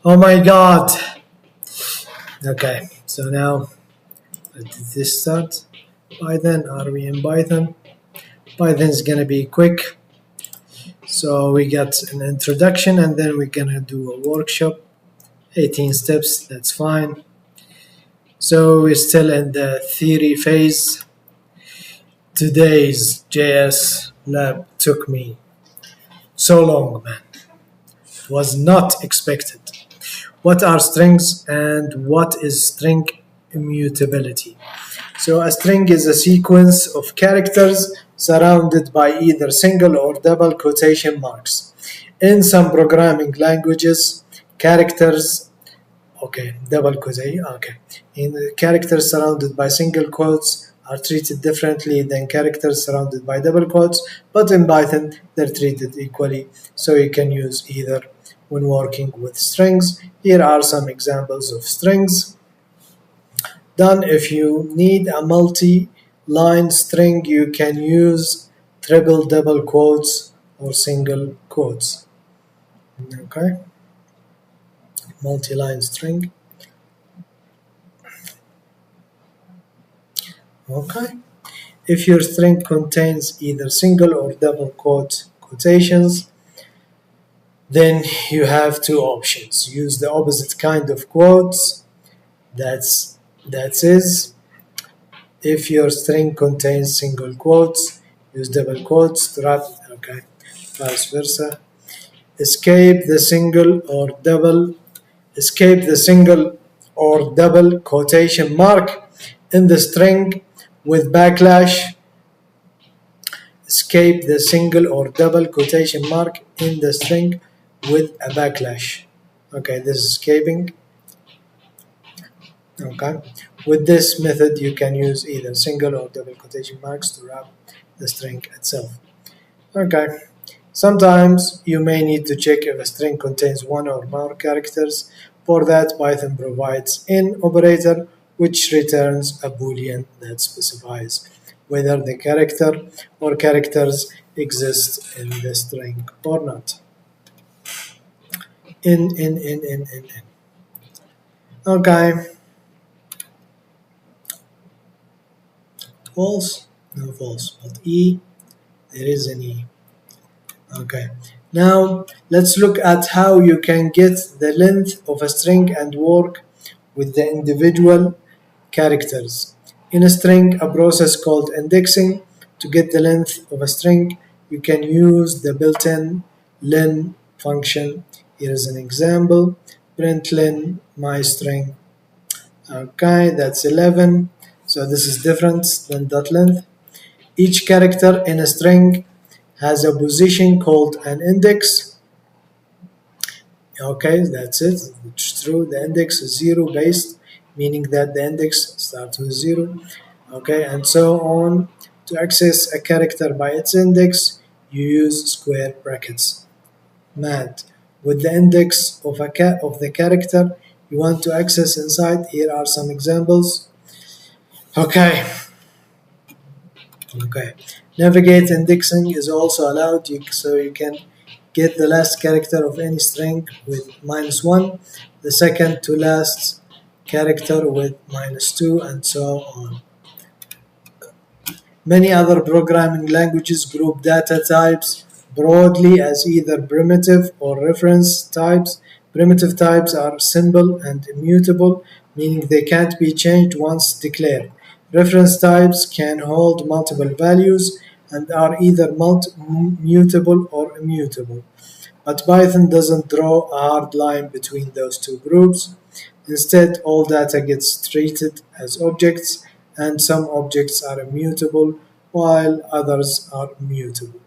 Oh my god. Okay, so now let this start. Python, are we in Python? Python is gonna be quick. So we got an introduction and then we're gonna do a workshop. 18 steps, that's fine. So we're still in the theory phase. Today's JS lab took me so long, man. It was not expected. What are strings and what is string immutability? So a string is a sequence of characters surrounded by either single or double quotation marks. In some programming languages, characters, double quotation, in characters surrounded by single quotes are treated differently than characters surrounded by double quotes, but in Python they're treated equally, so you can use either when working with strings. Here are some examples of strings. Then if you need a multi-line string, you can use triple double quotes or single quotes. Okay, multi-line string. Okay, if your string contains either single or double quotations, then you have two options. Use the opposite kind of quotes. That is, if your string contains single quotes, use double quotes to wrap. Okay, vice versa. Escape the single or double quotation mark in the string with backslash. Escape the single or double quotation mark in the string with a backslash. Okay, this is escaping. Okay, with this method you can use either single or double quotation marks to wrap the string itself. Okay, sometimes you may need to check if a string contains one or more characters. For that, Python provides in operator, which returns a boolean that specifies whether the character or characters exist in the string or not. In. Okay. False? No false. But E, there is an E. Okay. Now let's look at how you can get the length of a string and work with the individual characters. In a string, a process called indexing. To get the length of a string, you can use the built-in len function. Here is an example. Print len my string. Okay, that's 11. So this is different than .length. Each character in a string has a position called an index. Okay, that's it. It's true. The index is 0 based, meaning that the index starts with 0. Okay, and so on. To access a character by its index, you use square brackets. Mad. With the index of the character you want to access inside, here are some examples. Okay. Navigate indexing is also allowed, so you can get the last character of any string with -1, the second to last character with -2, and so on. Many other programming languages group data types broadly as either primitive or reference types. Primitive types are simple and immutable, meaning they can't be changed once declared. Reference types can hold multiple values and are either mutable or immutable. But Python doesn't draw a hard line between those two groups. Instead, all data gets treated as objects, and some objects are immutable while others are mutable.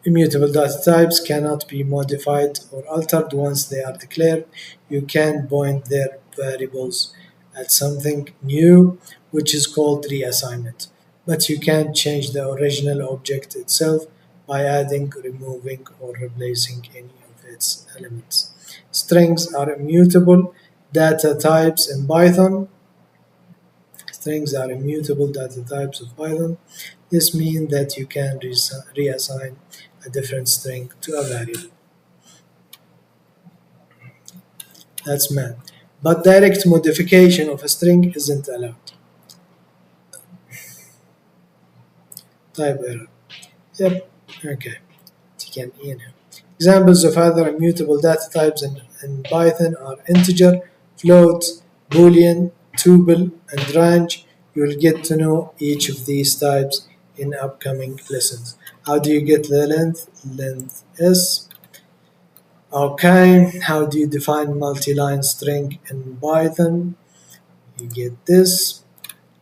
Immutable data types cannot be modified or altered once they are declared. You can point their variables at something new, which is called reassignment. But you can't change the original object itself by adding, removing, or replacing any of its elements. Strings are immutable data types in Python. Strings are immutable data types of Python. This means that you can reassign a different string to a variable. That's man. But direct modification of a string isn't allowed. Type error. Yep. Okay. You can, Examples of other immutable data types in Python are integer, float, boolean, tuple, and range. You'll get to know each of these types in upcoming lessons. How do you get the length? Length is. Okay, how do you define multi-line string in Python? You get this.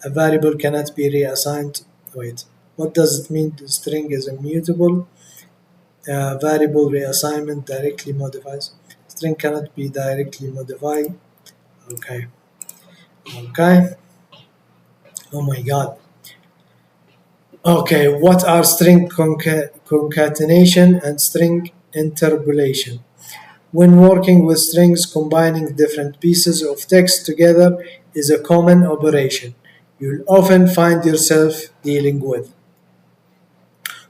A variable cannot be reassigned. Wait, what does it mean? The string is immutable. Variable reassignment directly modifies. String cannot be directly modified. Okay. Okay. Oh my god. Okay, what are string concatenation and string interpolation? When working with strings, combining different pieces of text together is a common operation you'll often find yourself dealing with.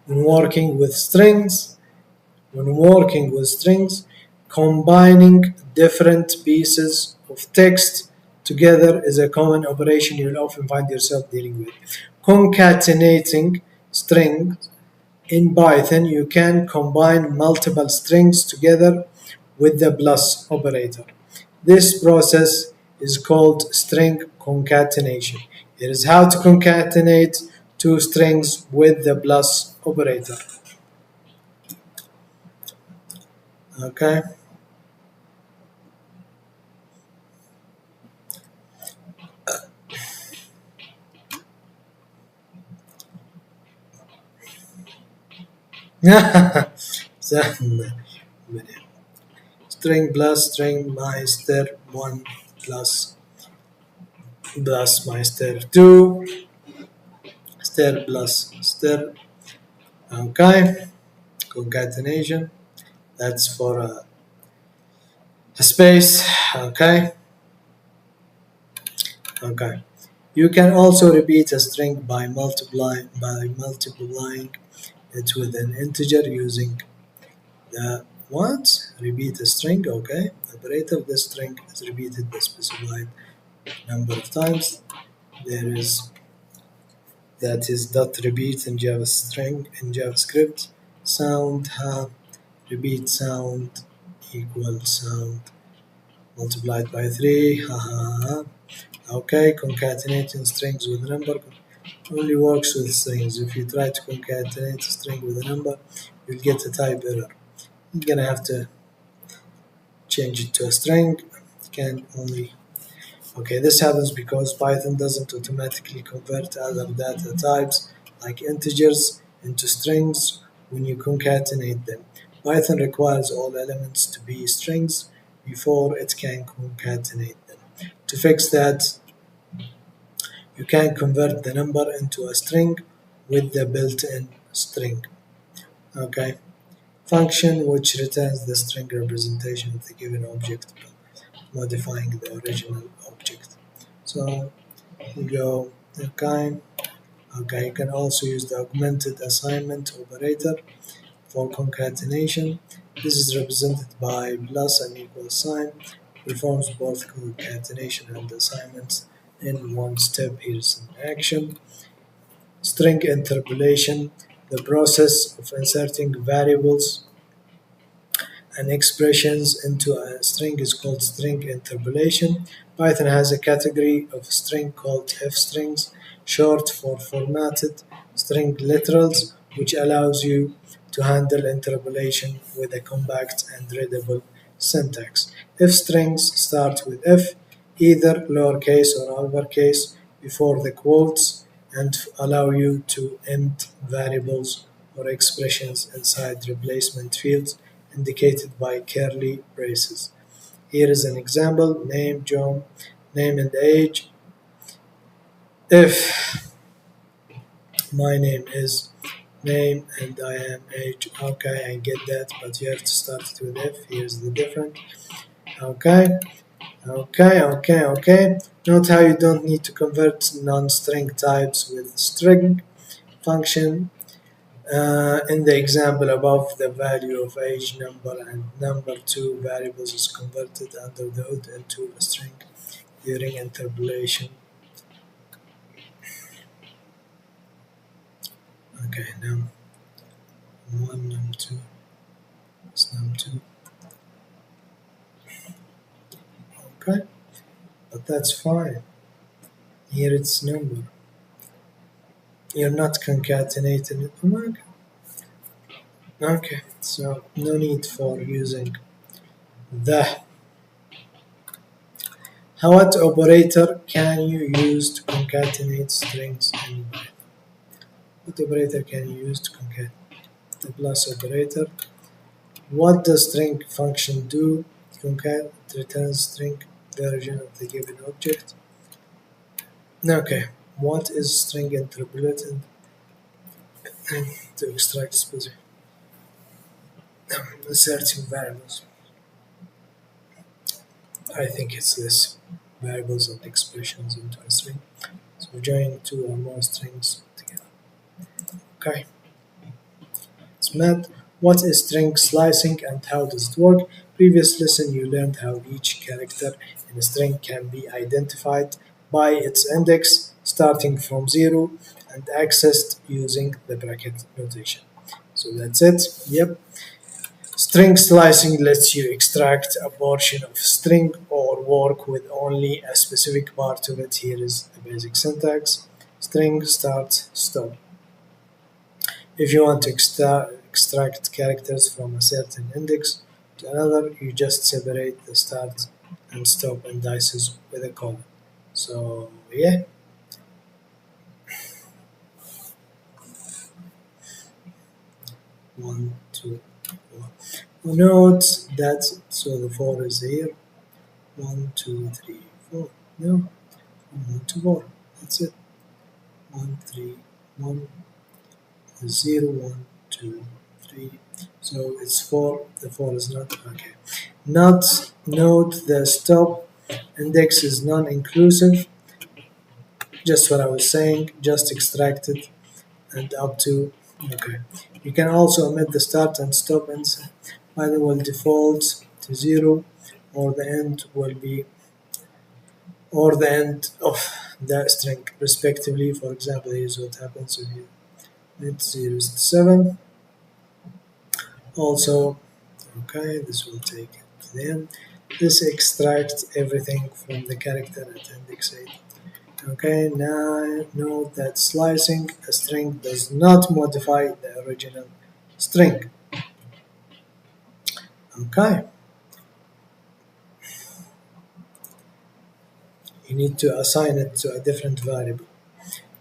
When working with strings, When working with strings, combining different pieces of text together is a common operation you'll often find yourself dealing with. Concatenating strings in Python, you can combine multiple strings together with the plus operator. This process is called string concatenation. It is how to concatenate two strings with the plus operator. Okay. String plus string meister 1 plus meister 2 stir plus stir. Okay, concatenation. That's for a space. Okay, okay. You can also repeat a string by multiplying it with an integer using the what? Repeat a string. Okay, operator. This string is repeated the specified number of times. There is that is dot repeat in Java string in JavaScript. Sound repeat sound equal sound multiplied by 3. Ha ha ha. Okay, concatenating strings with a number only works with strings. If you try to concatenate a string with a number, you'll get a type error. You're gonna have to change it to a string. It can only. Okay, this happens because Python doesn't automatically convert other data types like integers into strings when you concatenate them. Python requires all elements to be strings before it can concatenate them. To fix that, you can convert the number into a string with the built-in string. Okay, function which returns the string representation of the given object, modifying the original object. So you go okay. Okay, you can also use the augmented assignment operator for concatenation. This is represented by plus and equal sign. Performs both concatenation and assignments in one step. Here's an action. String interpolation, the process of inserting variables and expressions into a string is called string interpolation. Python has a category of string called f-strings, short for formatted string literals, which allows you to handle interpolation with a compact and readable syntax. F-strings start with F, either lowercase or uppercase, before the quotes and allow you to end variables or expressions inside replacement fields indicated by curly braces. Here is an example: name John, name and age. If my name is name and I am age, okay, I get that, but you have to start it with if. Here's the difference. Okay, okay. Note how you don't need to convert non-string types with string function. In the example above, the value of age, number, and number two variables is converted under the hood into a string during interpolation. Okay, num1, num2 is num2. Okay, but that's fine. Here it's number. You're not concatenating it. Okay. Okay, so no need for using the. What operator can you use to concatenate strings in Python? What operator can you use to concatenate? The plus operator. What does string function do? Concat it returns string version of the given object. Okay, what is string interpolated to extract specific asserting variables? I think it's this variables and expressions into a string. So join two or more strings together. Okay. It's math. What is string slicing and how does it work? Previous lesson you learned how each character in a string can be identified by its index starting from 0 and accessed using the bracket notation. So that's it. Yep. String slicing lets you extract a portion of a string or work with only a specific part of it. Here is the basic syntax. String start stop. If you want to extract characters from a certain index to another, you just separate the start and stop indices with a colon. So yeah, one, two, four. Note that so the four is here. One, two, three, four. No, one, two, four. That's it. One, three, one, zero, one, two, three. So it's four. The four is not okay. Note the stop index is non-inclusive. Just what I was saying. Just extract it and up to okay. You can also omit the start and stop ends. Either will default to 0 or the end will be or the end of the string respectively. For example, here's what happens if you hit 0 to 7. Also, okay, this will take it to the end. This extracts everything from the character at index 8. Okay, now note that slicing a string does not modify the original string. Okay, you need to assign it to a different variable.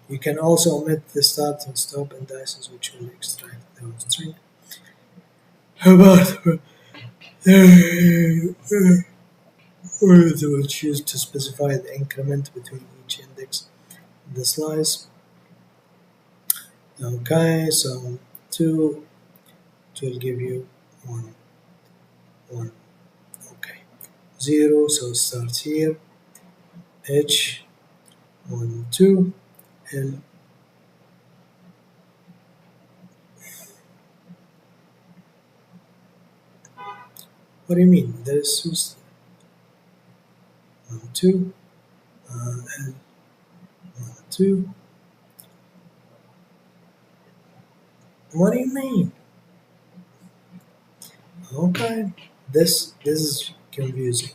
You can also omit the start and stop indices which will extract the whole string. But we will choose to specify the increment between each index in the slice. Okay, so 2, it will give you 1, 1. Okay, 0, so start here. H, 1, 2, L. What do you mean? This was 1, 2, L, 1, 2. What do you mean? Okay, this is confusing.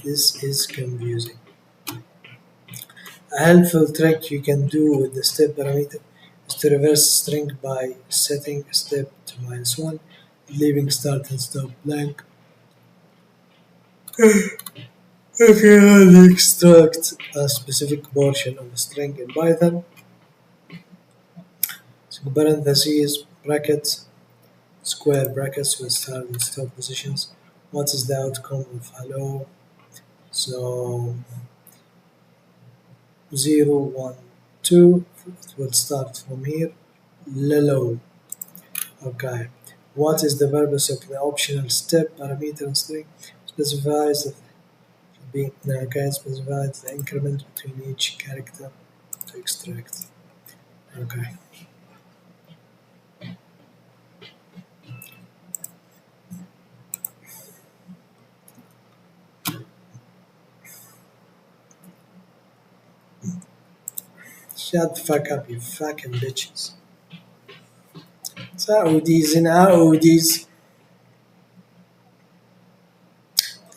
This is confusing. A helpful trick you can do with the step parameter is to reverse a string by setting a step to -1, leaving start and stop blank. If you only extract a specific portion of a string in Python, so parentheses, brackets, square brackets with start and stop positions. What is the outcome of hello? So 0, 1, 2, it will start from here. Lilo. Okay. What is the purpose of the optional step parameter and string? Specifies the okay, specifies the increment between each character to extract. Okay. Shut the fuck up, you fucking bitches. Saudis and Audis.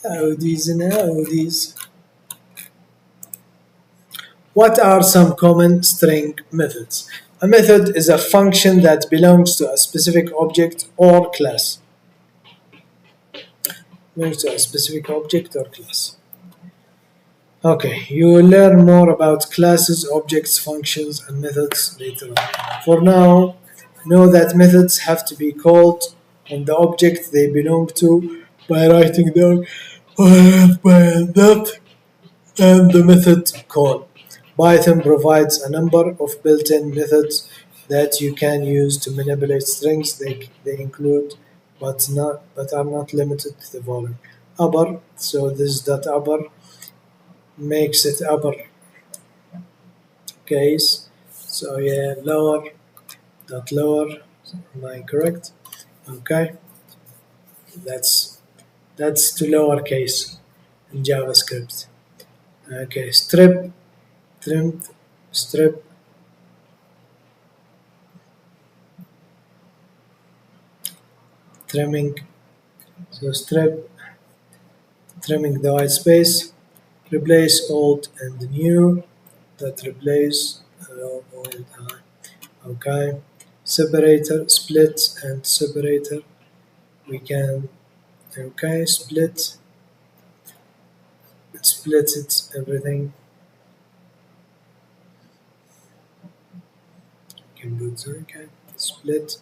Audis and Audis. What are some common string methods? A method is a function that belongs to a specific object or class. Belongs to a specific object or class. Okay, you will learn more about classes, objects, functions, and methods later on. For now, know that methods have to be called on the object they belong to by writing down by that and the method call. Python provides a number of built-in methods that you can use to manipulate strings. They include but are not limited to the following. Upper, so this dot upper makes it upper case. So yeah, lower dot lower. Am I correct? Okay, that's to lowercase in JavaScript. Okay, strip, trimmed, strip, trimming. So strip, trimming the white space, replace old and new. That replace old. Okay, separator, split and separator. We can okay split it everything. Can do it. Okay, split.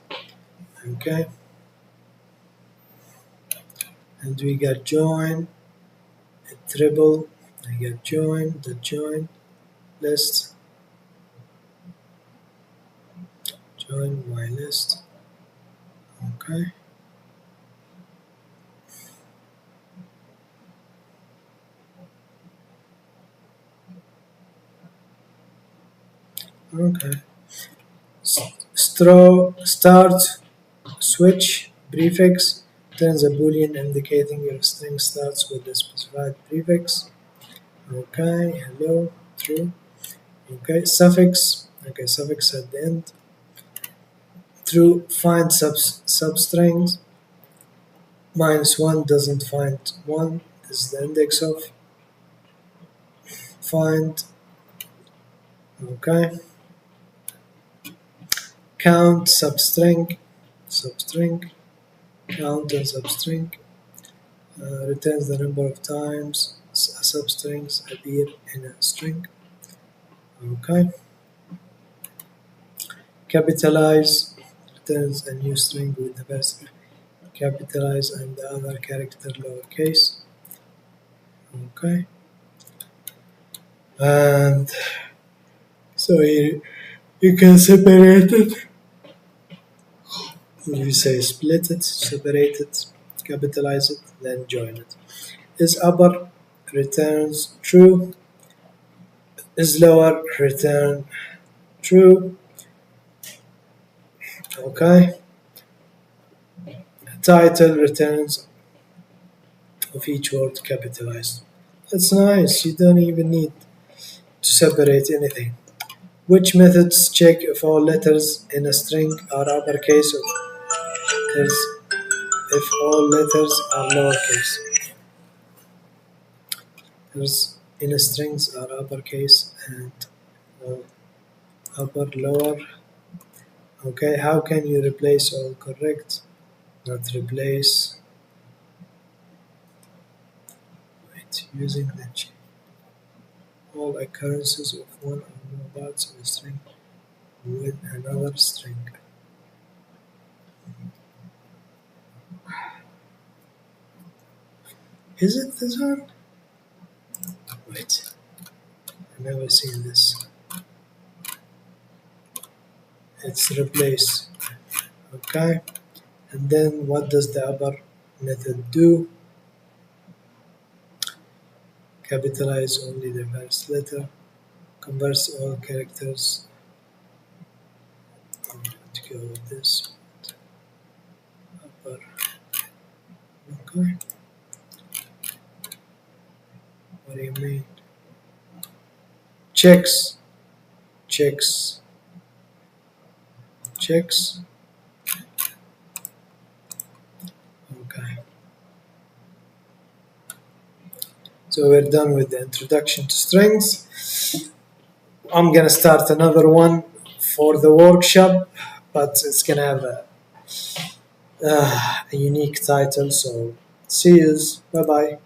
Okay, and we got join, a triple. I got join, the join list, join my list. Okay. Okay. Start switch prefix turns a boolean indicating your string starts with the specified prefix. Okay, hello, true. Okay, suffix. Okay, suffix at the end. True. Find substrings. -1 doesn't find 1. This is the index of. Find. Okay. Count substring. Substring. Count and substring. Returns the number of times substrings appear in a string. Okay. Capitalize returns a new string with the first capitalize and the other character lowercase. Okay. And so here you can separate it. You say split it, separate it, capitalize it, then join it. Is upper returns true. Is lower return true. Okay. Title returns of each word capitalized. That's nice. You don't even need to separate anything. Which methods check if all letters in a string are uppercase or if all letters are lowercase? Letters in strings are uppercase and upper lower. Okay, how can you replace all correct? Not replace. Wait, using the all occurrences of one or more parts of a string with another string. Is it this one? Wait, I've never seen this. It's replace. Okay, and then what does the upper method do? Capitalize only the first letter, converts all characters. I'm going to go with this. Upper. Okay. What do you mean? Checks checks, checks. Okay. So we're done with the introduction to strings. I'm gonna start another one for the workshop, but it's gonna have a unique title. So see you. Bye bye.